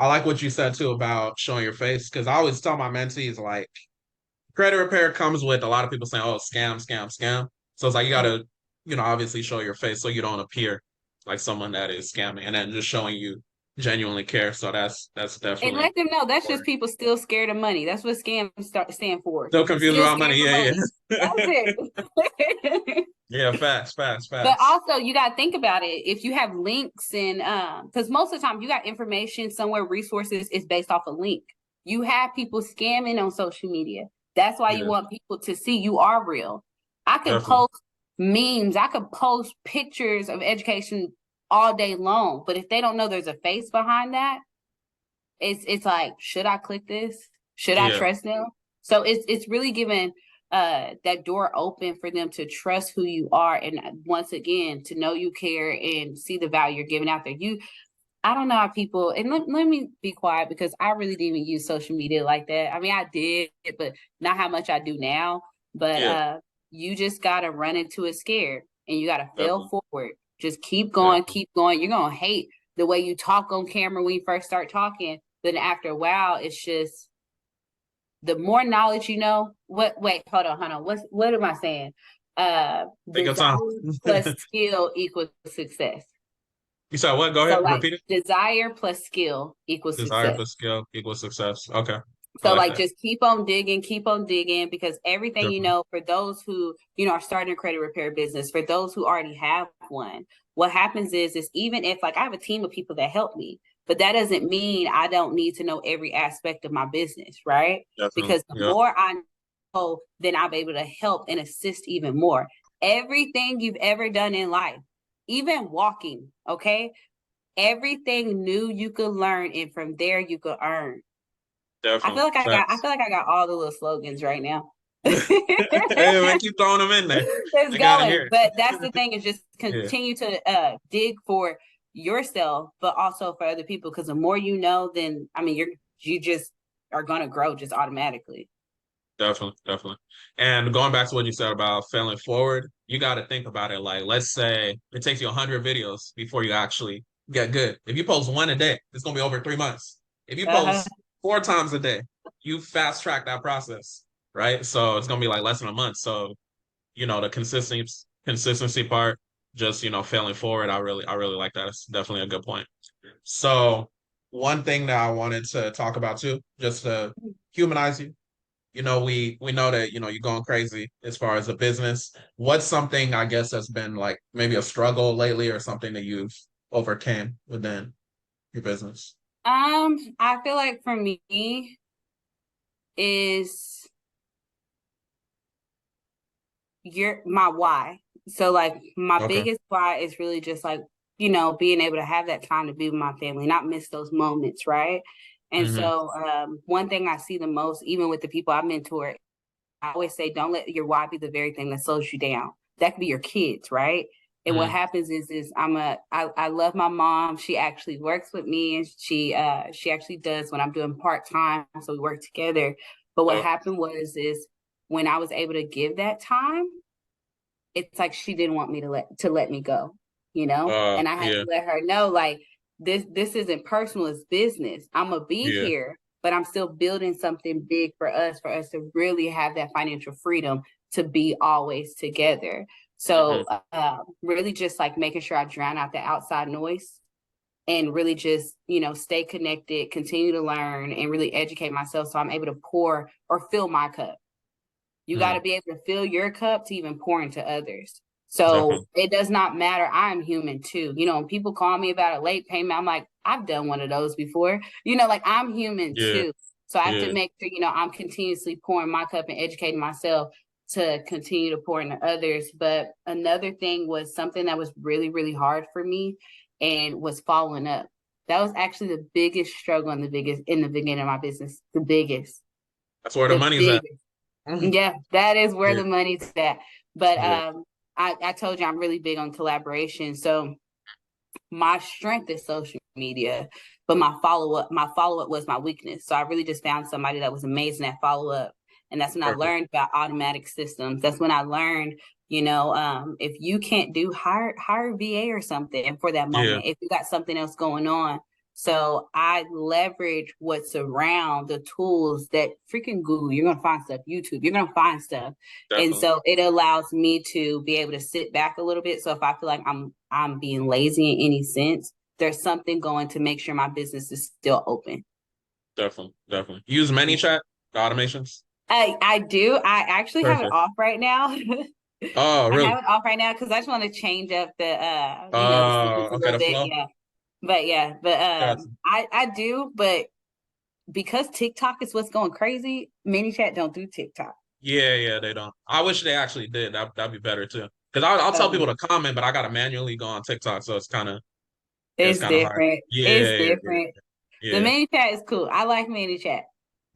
I like what you said too about showing your face because I always tell my mentees like credit repair comes with a lot of people saying, "Oh, scam, scam, scam." So it's like you got to, obviously show your face so you don't appear like someone that is scamming, and then just showing you genuinely care. So that's And definitely let them know that's just important. people still scared of money. That's what stand for. Still confused Still about scared money. of Yeah, money. That's yeah, it. yeah. Facts, facts, But facts. also, you got to think about it. If you have links and because most of the time you got information somewhere, resources is based off a link. You have people scamming on social media. That's why you Yeah, want people to see you are real. I could definitely. post memes, I could post pictures of education all day long, but if they don't know there's a face behind that, it's like, should I click this? Should I Yeah, trust them? So it's really giving that door open for them to trust who you are, and once again to know you care and see the value you're giving out there. I don't know how people, and let me be quiet because I really didn't even use social media like that. I mean, I did, but not how much I do now. But yeah, you just gotta run into it scared, and you gotta fail definitely, forward. Just keep going, definitely. keep going. You're gonna hate the way you talk on camera when you first start talking, but after a while, it's just the more knowledge you know. Wait, hold on. What am I saying? Take your Desire time. plus skill equals success. You said what? Go So ahead, like repeat it. desire plus skill equals Desire success. plus skill equals success. Okay, I So like like that. just keep on digging because everything you Definitely. know, for those who, are starting a credit repair business, for those who already have one, what happens is even if like I have a team of people that help me, but that doesn't mean I don't need to know every aspect of my business, right? Definitely. Because the Yeah. more I know, then I'll be able to help and assist even more. Everything you've ever done in life, even walking, okay? Everything new you could learn, and from there you could earn. Definitely. I Facts. feel like I got all the little slogans right now. Hey man, keep throwing them in there. It's I gotta going. hear But that's the thing, is just it. continue to dig for yourself, but also for other people. Because the more you know, then I mean you just are gonna grow just automatically. Definitely, definitely. And going back to what you said about failing forward, you got to think about it. Like, let's say it takes you 100 videos before you actually get good. If you post one a day, it's gonna be over 3 months. If you Uh-huh. post 4 times a day, you fast track that process, right? So it's gonna be like less than a month. So the consistency part, just failing forward. I really like that. It's definitely a good point. So one thing that I wanted to talk about too, just to humanize you, we know that you're going crazy as far as a business. What's something I guess that's been like maybe a struggle lately or something that you've overcame within your business? I feel like for me is my why. So like my Okay. biggest why is really just like, being able to have that time to be with my family, not miss those moments, right? And Hmm. so one thing I see the most, even with the people I mentor, I always say, don't let your why be the very thing that slows you down. That could be your kids, right? And what Hmm. happens is I love my mom. She actually works with me, and she actually does when I'm doing part-time. So we work together. But what Oh, happened is when I was able to give that time, it's like she didn't want me to let me go, and I had to yeah, let her know, like, this isn't personal, it's business. I'm gonna be yeah. here, but I'm still building something big for us to really have that financial freedom to be always together. Hmm. So really just like making sure I drown out the outside noise and really just stay connected, continue to learn, and really educate myself so I'm able to pour or fill my cup. You got to Hmm. be able to fill your cup to even pour into others. So Definitely. it does not matter. I'm human too. When people call me about a late payment, I'm like, I've done one of those before. Like I'm human Yeah, too. So I have to yeah. make sure, I'm continuously pouring my cup and educating myself to continue to pour into others. But another thing was something that was really, really hard for me and was following up. That was actually the biggest struggle and the biggest in the beginning of my business. That's where the The money's at. biggest. Mhm. Yeah, that is where Yeah, the money's at. But yeah. I told you I'm really big on collaboration. So my strength is social media, but my follow up was my weakness. So I really just found somebody that was amazing at follow up. And that's when I Perfect. learned about automatic systems. That's when I learned, if you can't do hire a VA or something for that Yeah, moment, if you got something else going on. So I leverage what's around the tools that freaking Google, you're gonna find stuff, YouTube, you're gonna find stuff. And Definitely. so it allows me to be able to sit back a little bit. So if I feel like I'm being lazy in any sense, there's something going to make sure my business is still open. Definitely. Definitely. Use ManyChat, the automations. I do. I actually have it Perfect. off right now. Oh, I really? have it off right now because I just want to change up the the sequence a Okay, little the bit. flow. Yeah. But yeah, but Gotcha. I do, but because TikTok is what's going crazy, ManyChat don't do TikTok. Yeah, yeah, they don't. I wish they actually did. That'd be better too. Because I'll tell people Um, to comment, but I gotta manually go on TikTok, so it's it's kind of hard. different. It's Yeah, yeah, yeah, different. The yeah, ManyChat is cool. I like ManyChat.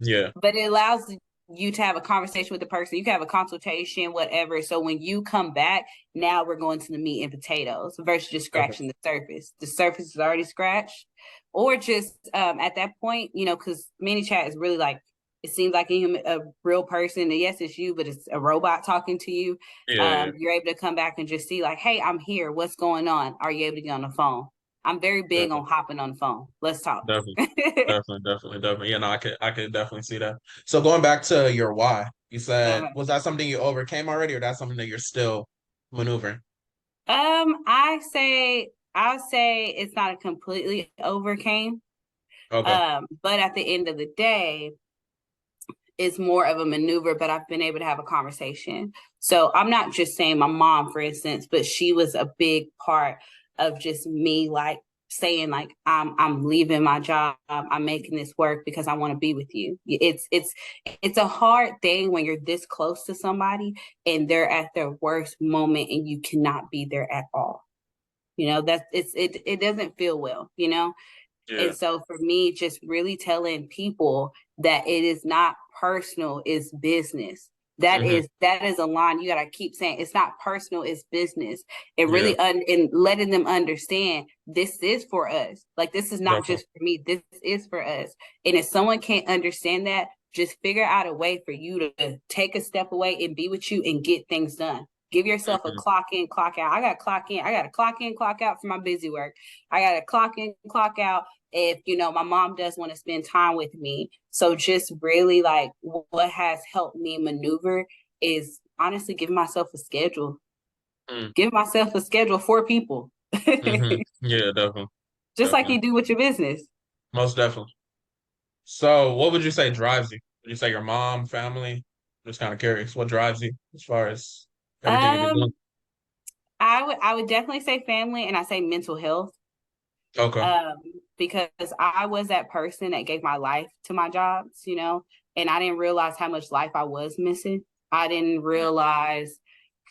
yeah. But it allows you to have a conversation with the person. You can have a consultation, whatever. So when you come back, now we're going to the meat and potatoes versus just Okay. scratching the surface. The surface is already scratched, or just at that point, because ManyChat is really like it seems like a real person. And yes, it's you, but it's a robot talking to you. Yeah, yeah, You're able to come back and just see like, hey, I'm here. What's going on? Are you able to get on the phone? I'm very big definitely, on hopping on the phone. Let's talk. definitely, definitely. Yeah, no, I could definitely see that. So going back to your why, you said was that something you overcame already, or that's something that you're still maneuvering? I'll say it's not a completely overcame. Okay. But at the end of the day, it's more of a maneuver, but I've been able to have a conversation. So I'm not just saying my mom, for instance, but she was a big part of just me like saying like I'm leaving my job, I'm making this work because I want to be with you. It's a hard thing when you're this close to somebody and they're at their worst moment and you cannot be there at all. It doesn't feel well. Yeah. And so for me, just really telling people that it is not personal, it's business. Hmm. That is a line you gotta keep saying. It's not personal, it's business. It Yeah. really and letting them understand this is for us. Like this is not Definitely. just for me. This is for us. And if someone can't understand that, just figure out a way for you to take a step away and be with you and get things done. Give yourself a Hmm. clock in, clock out. I got to clock in. I got to clock in, clock out for my busy work. I got to clock in, clock out if my mom does want to spend time with me. So just really like what has helped me maneuver is honestly giving myself a schedule. Give myself a schedule for people. Hmm. Yeah, definitely, Just like definitely, you do with your business. most definitely. So, what would you say drives you? Would you say your mom, family? Just kind of curious, what drives you as far as everything you've been doing? Um, I would definitely say family and I say mental health. Okay. Um, because I was that person that gave my life to my jobs, and I didn't realize how much life I was missing. I didn't realize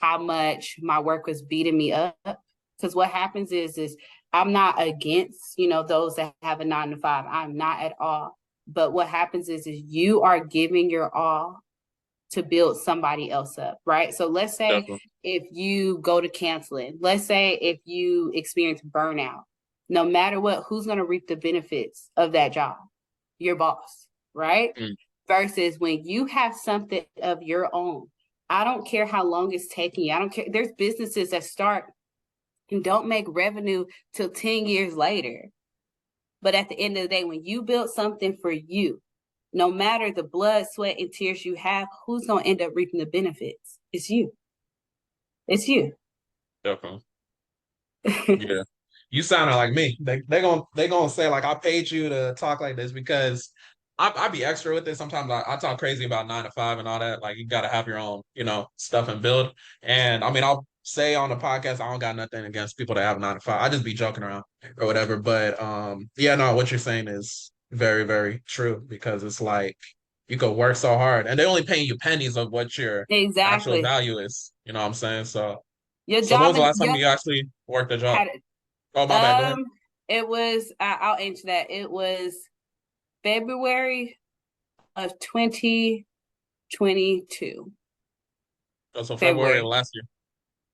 how much my work was beating me up. Because what happens is I'm not against, those that have a 9 to 5. I'm not at all. But what happens is you are giving your all to build somebody else up, right? So let's say Definitely. if you go to canceling, let's say if you experience burnout, no matter what, who's going to reap the benefits of that job? Your boss, right? Mm. Versus when you have something of your own. I don't care how long it's taking you. I don't care. There's businesses that start and don't make revenue till 10 years later. But at the end of the day, when you build something for you, no matter the blood, sweat, and tears you have, who's going to end up reaping the benefits? It's you. It's you. Definitely. Yeah. You sounded like me. They gonna say like I paid you to talk like this because I be extra with it. Sometimes I talk crazy about 9 to 5 and all that. Like you gotta have your own, stuff and build. And I mean I'll say on the podcast I don't got nothing against people that have 9 to 5. I just be joking around or whatever. But yeah, no, what you're saying is very, very true because it's like you could work so hard and they only paying you pennies of what your actual Exactly. value is. You know what I'm saying? So Your so when job was the and last time your you actually worked a job? had Oh, my bad. Go ahead. um it was I'll answer that. It was February of 2022. Oh, so February of February. last year.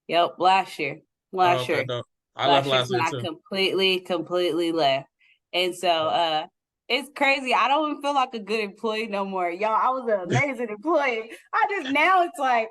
Yep, last year. Oh, Last okay, year. dope. I left Last year's last when year I too. completely left. And so it's crazy. I don't even feel like a good employee no more. Y'all, I was an amazing employee. I just now it's like,